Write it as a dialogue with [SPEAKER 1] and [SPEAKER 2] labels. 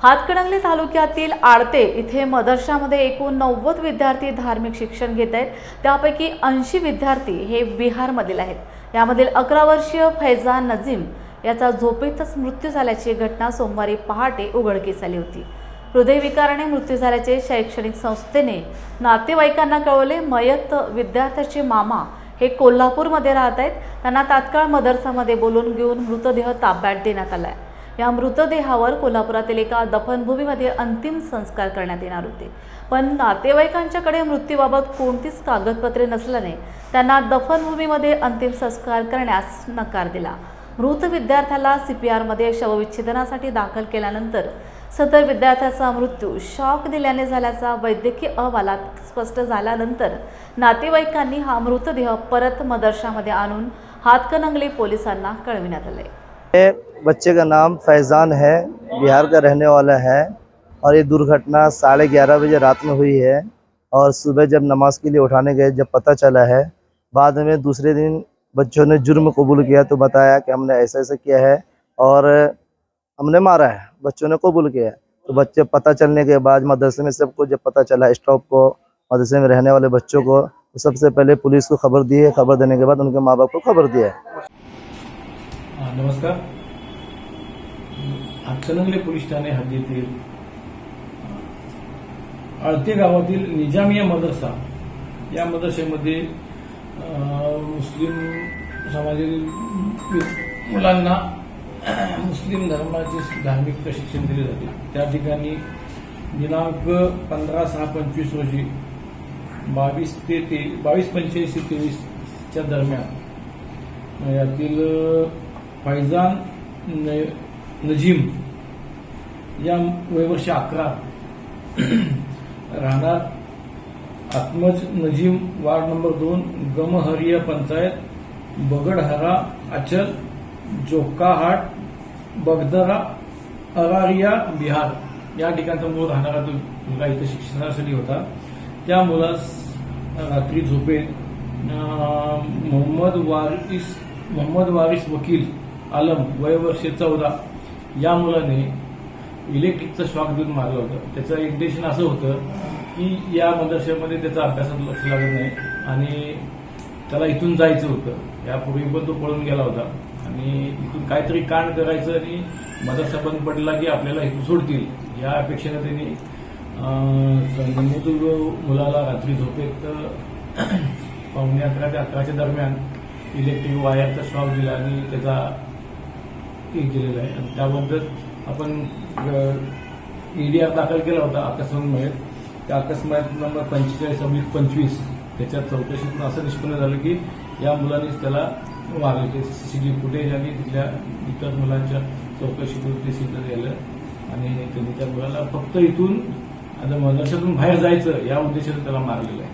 [SPEAKER 1] हातकणंगले तालुक्यातील आडते इथे मदरशामध्ये एकूण 90 विद्यार्थी धार्मिक शिक्षण घेत आहेत। त्यापैकी 80 विद्यार्थी हे बिहारमधील आहेत। यामधील 11 वर्षीय फैजान नजीम याचा झोपेतच मृत्यू झाल्याची घटना सोमवारी पहाटे उघडकीस आली होती। हृदयविकाराने मृत्यू झाल्याचे शैक्षणिक संस्थेने नातेवाईकांना कळवले। मयत विद्यार्थ्याचे मामा हे कोल्हापूरमध्ये राहत आहेत। त्यांना तात्काळ मदरसामध्ये बोलून घेऊन मृतदेह ताब्यात देण्यात आला आहे। या मृतदेहावर कोल्हापुरातील एका दफनभूमीमध्ये अंतिम संस्कार करण्यात येणार होते, पण नातेवाईकांच्याकडे मृत्यूबाबत कोणतीच कागदपत्रे नसल्याने त्यांना दफनभूमीमध्ये अंतिम संस्कार करण्यास नकार दिला। मृत विद्यार्थ्याला CPR मध्ये शवविच्छेदनासाठी दाखल केल्यानंतर सदर विद्यार्थ्याचा मृत्यू शॉक दिल्याने झाल्याचा वैद्यकीय अहवालात स्पष्ट झाल्यानंतर नातेवाईकांनी हा मृतदेह परत मदरशामध्ये आणून हातकणंगले पोलिसांना कळविण्यात आले।
[SPEAKER 2] बच्चे का नाम फैजान है, बिहार का रहने वाला है और ये दुर्घटना 11:30 बजे रात में हुई है। और सुबह जब नमाज के लिए उठाने गए जब पता चला है, बाद में दूसरे दिन बच्चों ने जुर्म कबूल किया तो बताया कि हमने ऐसा ऐसा किया है और हमने मारा है। बच्चों ने कबूल किया। तो बच्चे पता चलने के बाद मदरसे में सबको जब पता चला, स्टाफ को, मदरसे में रहने वाले बच्चों को, तो सबसे पहले पुलिस को खबर दी है। खबर देने के बाद उनके माँ बाप को खबर दिया है।
[SPEAKER 3] नमस्कार। हातकणंगले पोलीस ठाणे हद्दीतील आळते गावातील निजामिया मदरसा या मदरसेमध्ये मुस्लिम समाजातील मुलांना मुस्लिम धर्माचे धार्मिक प्रशिक्षण दिले जाते। त्या ठिकाणी दिनांक 15/6/25 रोजी 22:45-23 च्या दरम्यान यातील फैजान नजीम या वयवर्ष 11 राहणार आत्मज नजीम, वार्ड नंबर 2, गमहरिया पंचायत, बगडहरा, अचल, जोकाहाट, बगदरा, अरारिया, बिहार या ठिकाणचा मूळ राहणारा तो मुलगा इथे शिक्षणासाठी होता। त्या मुलास रात्री झोपेत मोहम्मद वारिस वकील आलम वयवर्ष 14 या मुलाने इलेक्ट्रिकचा शॉक देऊन मारलं होतं। त्याचं इंटेन्शन असं होतं की या मदरशामध्ये त्याचा अभ्यासात लक्ष लागत नाही आणि त्याला इथून जायचं होतं। यापूर्वी पण तो पळून गेला होता आणि इथून काहीतरी कांड करायचं आणि मदरसा बंद पडला की आपल्याला इथून सोडतील या अपेक्षेने त्यांनी मुलाला रात्री झोपेत 11:15 ते 11च्या दरम्यान इलेक्ट्रिक वायरचा शॉक दिला आणि त्याचा केलेला आहे। आणि त्याबद्दल आपण EDR दाखल केला होता अकस्मात। त्या अकस्मात नंबर 45/25 त्याच्या चौकशीतून असं निष्पन्न झालं की या मुलानेच त्याला मारले। ते CCTV फुटेज आणि तिथल्या इतर मुलांच्या चौकशीतून ते सिद्ध झालं आणि त्यांनी त्या मुलाला फक्त इथून आता मदरशातून बाहेर जायचं या उद्देशाने त्याला मारलेलं आहे।